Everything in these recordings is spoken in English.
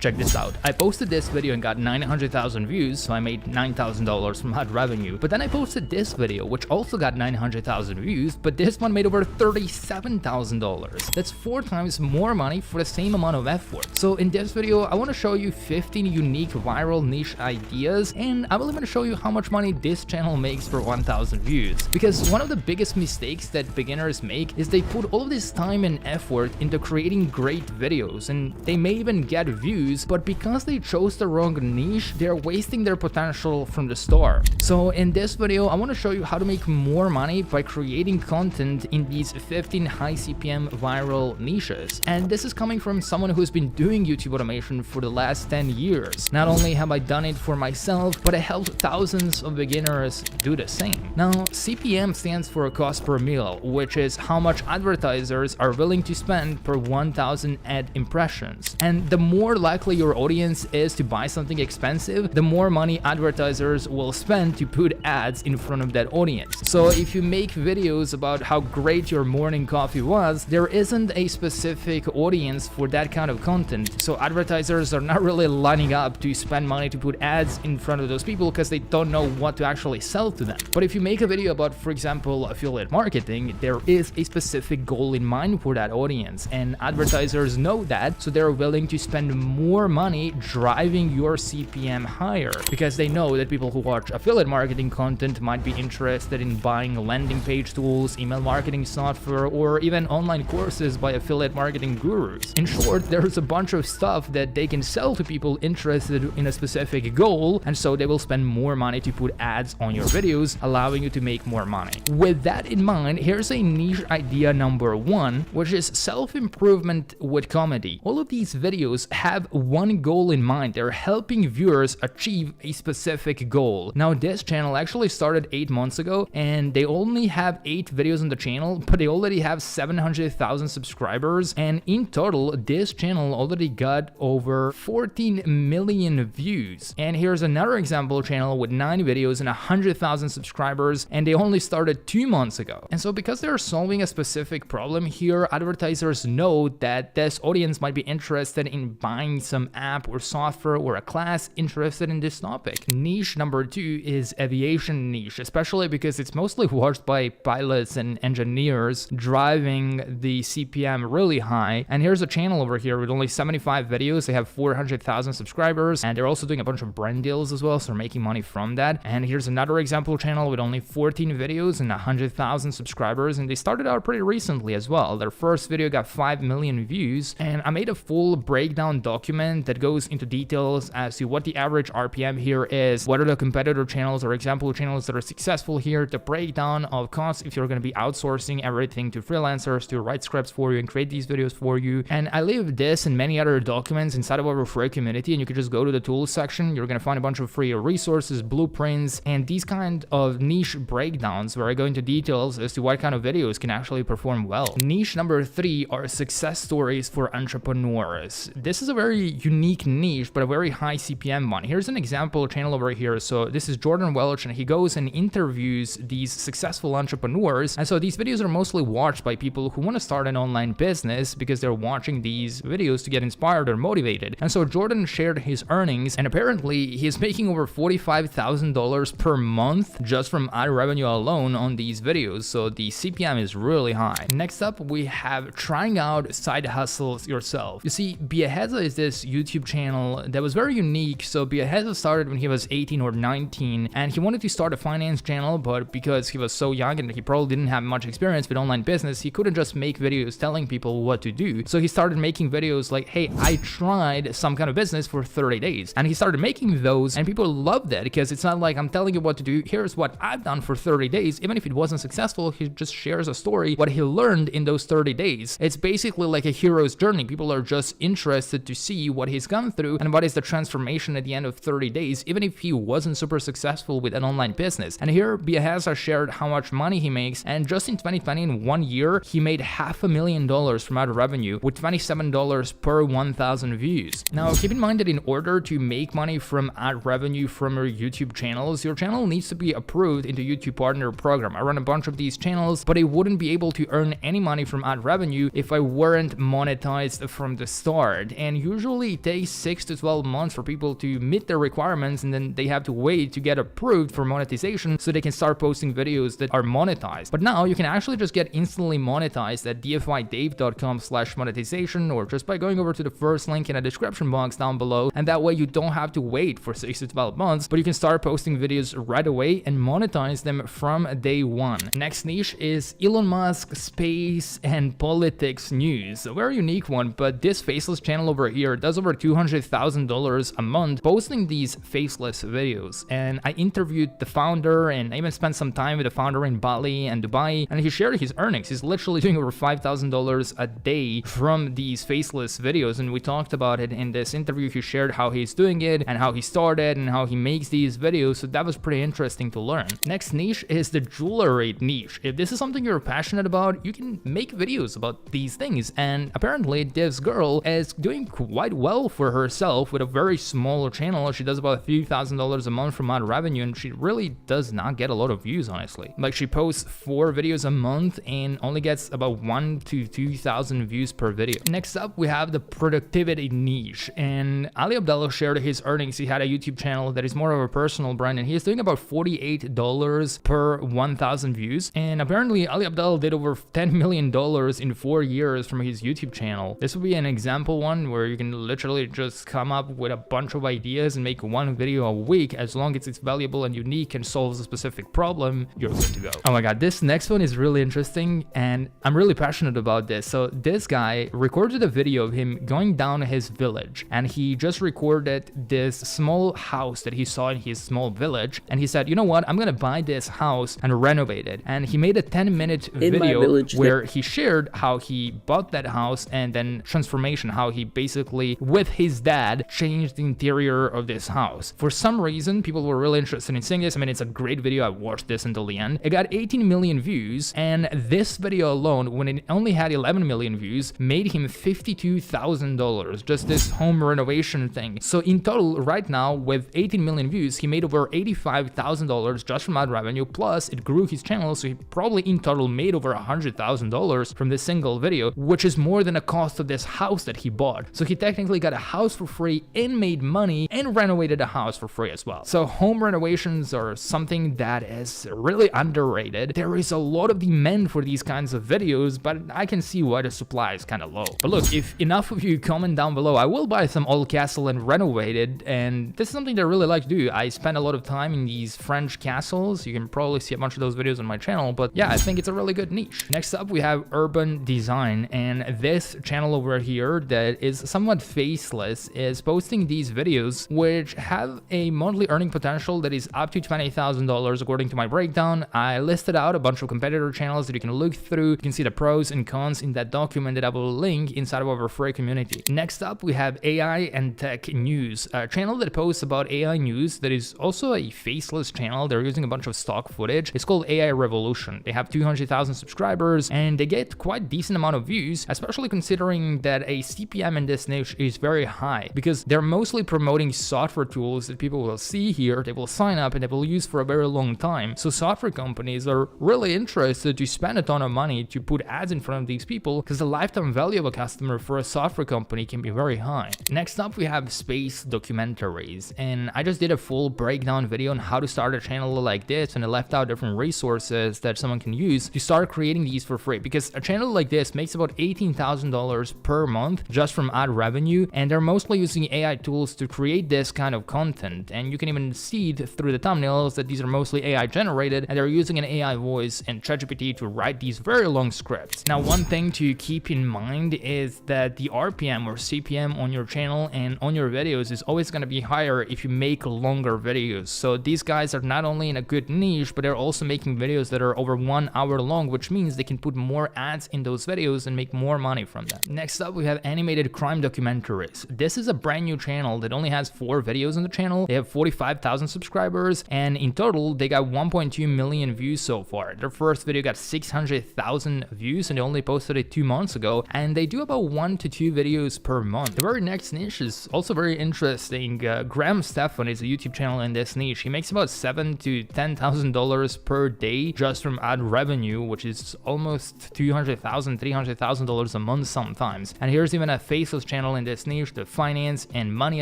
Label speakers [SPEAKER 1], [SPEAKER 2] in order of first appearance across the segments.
[SPEAKER 1] Check this out. I posted this video and got 900,000 views, so I made $9,000 from ad revenue. But then I posted this video, which also got 900,000 views, but this one made over $37,000. That's 4 times more money for the same amount of effort. So in this video, I want to show you 15 unique viral niche ideas, and I will even show you how much money this channel makes for 1,000 views. Because one of the biggest mistakes that beginners make is they put all of this time and effort into creating great videos, and they may even get views, but because they chose the wrong niche, they're wasting their potential from the start. So in this video, I want to show you how to make more money by creating content in these 15 high CPM viral niches. And this is coming from someone who's been doing YouTube automation for the last 10 years. Not only have I done it for myself, but I helped thousands of beginners do the same. Now, CPM stands for cost per mille, which is how much advertisers are willing to spend per 1,000 ad impressions. And the more likely your audience is to buy something expensive, the more money advertisers will spend to put ads in front of that audience. So if you make videos about how great your morning coffee was, there isn't a specific audience for that kind of content. So advertisers are not really lining up to spend money to put ads in front of those people because they don't know what to actually sell to them. But if you make a video about, for example, affiliate marketing, there is a specific goal in mind for that audience, and advertisers know that, so they're willing to spend more money driving your CPM higher, because they know that people who watch affiliate marketing content might be interested in buying landing page tools, email marketing software, or even online courses by affiliate marketing gurus. In short, there's a bunch of stuff that they can sell to people interested in a specific goal, and so they will spend more money to put ads on your videos, allowing you to make more money. With that in mind, here's a niche idea number 1, which is self-improvement with comedy. All of these videos have one goal in mind. They're helping viewers achieve a specific goal. Now, this channel actually started 8 months ago, and they only have 8 videos on the channel, but they already have 700,000 subscribers, and in total, this channel already got over 14 million views. And here's another example channel with 9 videos and 100,000 subscribers, and they only started 2 months ago. And so because they're solving a specific problem here, advertisers know that this audience might be interested in buying some app or software or a class interested in this topic. Niche number 2 is aviation niche, especially because it's mostly watched by pilots and engineers, driving the CPM really high. And here's a channel over here with only 75 videos. They have 400,000 subscribers, and they're also doing a bunch of brand deals as well, so they're making money from that. And here's another example channel with only 14 videos and 100,000 subscribers, and they started out pretty recently as well. Their first video got 5 million views, and I made a full breakdown document that goes into details as to what the average RPM here is, what are the competitor channels or example channels that are successful here, the breakdown of costs if you're going to be outsourcing everything to freelancers to write scripts for you and create these videos for you. And I leave this and many other documents inside of our free community, and you can just go to the tools section. You're going to find a bunch of free resources, blueprints, and these kind of niche breakdowns where I go into details as to what kind of videos can actually perform well. Niche number 3 are success stories for entrepreneurs. This is a very unique niche, but a very high CPM one. Here's an example channel over here. So this is Jordan Welch, and he goes and interviews these successful entrepreneurs. And so these videos are mostly watched by people who want to start an online business because they're watching these videos to get inspired or motivated. And so Jordan shared his earnings, and apparently he's making over $45,000 per month just from ad revenue alone on these videos. So the CPM is really high. Next up, we have trying out side hustles yourself. You see, Biaheza is this YouTube channel that was very unique. So Biaheza started when he was 18 or 19, and he wanted to start a finance channel, but because he was so young and he probably didn't have much experience with online business, he couldn't just make videos telling people what to do. So he started making videos like, hey, I tried some kind of business for 30 days. And he started making those, and people loved that because it's not like I'm telling you what to do. Here's what I've done for 30 days. Even if it wasn't successful, he just shares a story, what he learned in those 30 days. It's basically like a hero's journey. People are just interested to see what he's gone through and what is the transformation at the end of 30 days, even if he wasn't super successful with an online business. And here, Biaheza shared how much money he makes, and just in 2020, in 1 year, he made $500,000 from ad revenue with $27 per 1,000 views. Now, keep in mind that in order to make money from ad revenue from your YouTube channels, your channel needs to be approved in the YouTube Partner Program. I run a bunch of these channels, but I wouldn't be able to earn any money from ad revenue if I weren't monetized from the start. And usually usually it takes 6 to 12 months for people to meet their requirements, and then they have to wait to get approved for monetization so they can start posting videos that are monetized. But now you can actually just get instantly monetized at dfidave.com/monetization, or just by going over to the first link in the description box down below, and that way you don't have to wait for 6 to 12 months, but you can start posting videos right away and monetize them from day one. Next niche is Elon Musk, space, and politics news. A very unique one, but this faceless channel over here does over $200,000 a month posting these faceless videos. And I interviewed the founder, and I even spent some time with the founder in Bali and Dubai, and he shared his earnings. He's literally doing over $5,000 a day from these faceless videos, and we talked about it in this interview. He shared how he's doing it and how he started and how he makes these videos, so that was pretty interesting to learn. Next niche is the jewelry niche. If this is something you're passionate about, you can make videos about these things, and apparently this girl is doing quite well for herself with a very small channel. She does about $3,000 a month from ad revenue, and she really does not get a lot of views, honestly. Like, she posts 4 videos a month and only gets about 1 to 2,000 views per video. Next up, we have the productivity niche, and Ali Abdallah shared his earnings. He had a YouTube channel that is more of a personal brand, and he is doing about $48 per 1,000 views. And apparently Ali Abdallah did over $10 million in 4 years from his YouTube channel. This would be an example one where you can literally just come up with a bunch of ideas and make 1 video a week. As long as it's valuable and unique and solves a specific problem, you're good to go. Oh my god, this next one is really interesting, and I'm really passionate about this. So this guy recorded a video of him going down his village, and he just recorded this small house that he saw in his small village, and he said, you know what, I'm gonna buy this house and renovate it. And he made a 10-minute video where he shared how he bought that house, and then transformation, how he basically with his dad changed the interior of this house. For some reason, people were really interested in seeing this. I mean, it's a great video. I watched this until the end. It got 18 million views, and this video alone, when it only had 11 million views, made him $52,000, just this home renovation thing. So in total, right now, with 18 million views, he made over $85,000 just from ad revenue, plus it grew his channel, so he probably in total made over $100,000 from this single video, which is more than the cost of this house that he bought. So he technically got a house for free and made money and renovated a house for free as well. So home renovations are something that is really underrated. There is a lot of demand for these kinds of videos, but I can see why the supply is kind of low. But look, if enough of you comment down below, I will buy some old castle and renovate it, and this is something that I really like to do. I spend a lot of time in these French castles. You can probably see a bunch of those videos on my channel, but yeah, I think it's a really good niche. Next up, we have urban design, and this channel over here that is somewhat faceless is posting these videos which have a monthly earning potential that is up to $20,000 according to my breakdown. I listed out a bunch of competitor channels that you can look through. You can see the pros and cons in that document that I will link inside of our free community. Next up, we have AI and tech news, a channel that posts about AI news that is also a faceless channel. They're using a bunch of stock footage. It's called AI Revolution. They have 200,000 subscribers, and they get quite decent amount of views, especially considering that a CPM in this niche is very high, because they're mostly promoting software tools that people will see here, they will sign up, and they will use for a very long time. So software companies are really interested to spend a ton of money to put ads in front of these people, because the lifetime value of a customer for a software company can be very high. Next up, we have space documentaries, and I just did a full breakdown video on how to start a channel like this, and I left out different resources that someone can use to start creating these for free, because a channel like this makes about $18,000 per month just from ad revenue, and they're mostly using AI tools to create this kind of content. And you can even see through the thumbnails that these are mostly AI generated, and they're using an AI voice and ChatGPT to write these very long scripts. Now, one thing to keep in mind is that the RPM or CPM on your channel and on your videos is always going to be higher if you make longer videos. So these guys are not only in a good niche, but they're also making videos that are over 1 hour long, which means they can put more ads in those videos and make more money from them. Next up, we have animated crime documentaries. This is a brand new channel that only has 4 videos on the channel. They have 45,000 subscribers, and in total, they got 1.2 million views so far. Their first video got 600,000 views, and they only posted it 2 months ago, and they do about 1 to 2 videos per month. The very next niche is also very interesting. Graham Stefan is a YouTube channel in this niche. He makes about $7,000 to $10,000 per day just from ad revenue, which is almost $200,000, $300,000 a month sometimes. And here's even a faceless channel channel in this niche, the finance and money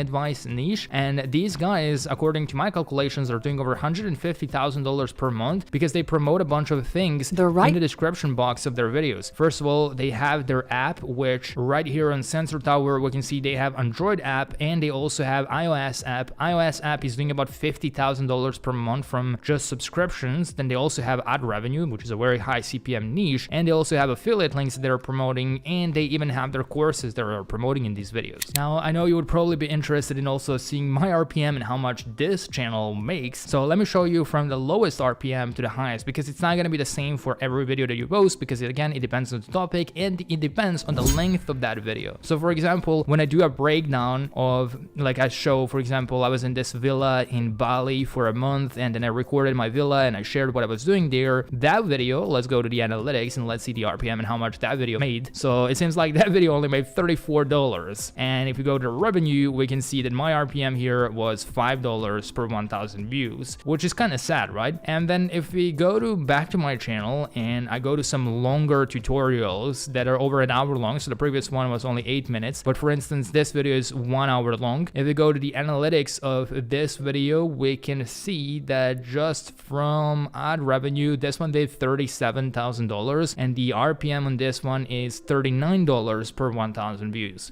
[SPEAKER 1] advice niche. And these guys, according to my calculations, are doing over $150,000 per month because they promote a bunch of things in the description box of their videos. First of all, they have their app, which right here on Sensor Tower, we can see they have Android app and they also have iOS app. iOS app is doing about $50,000 per month from just subscriptions. Then they also have ad revenue, which is a very high CPM niche, and they also have affiliate links that they're promoting, and they even have their courses that are promoting in these videos. Now, I know you would probably be interested in also seeing my RPM and how much this channel makes. So let me show you from the lowest RPM to the highest, because it's not going to be the same for every video that you post, because again, it depends on the topic and it depends on the length of that video. So for example, when I do a breakdown of, like I show, for example, I was in this villa in Bali for a month and then I recorded my villa and I shared what I was doing there. That video, let's go to the analytics and let's see the RPM and how much that video made. So it seems like that video only made $34. And if we go to revenue, we can see that my RPM here was $5 per 1,000 views, which is kind of sad, right? And then if we go to back to my channel and I go to some longer tutorials that are over an hour long, so the previous one was only 8 minutes, but for instance, this video is 1 hour long. If we go to the analytics of this video, we can see that just from ad revenue, this one did $37,000 and the RPM on this one is $39 per 1,000 views.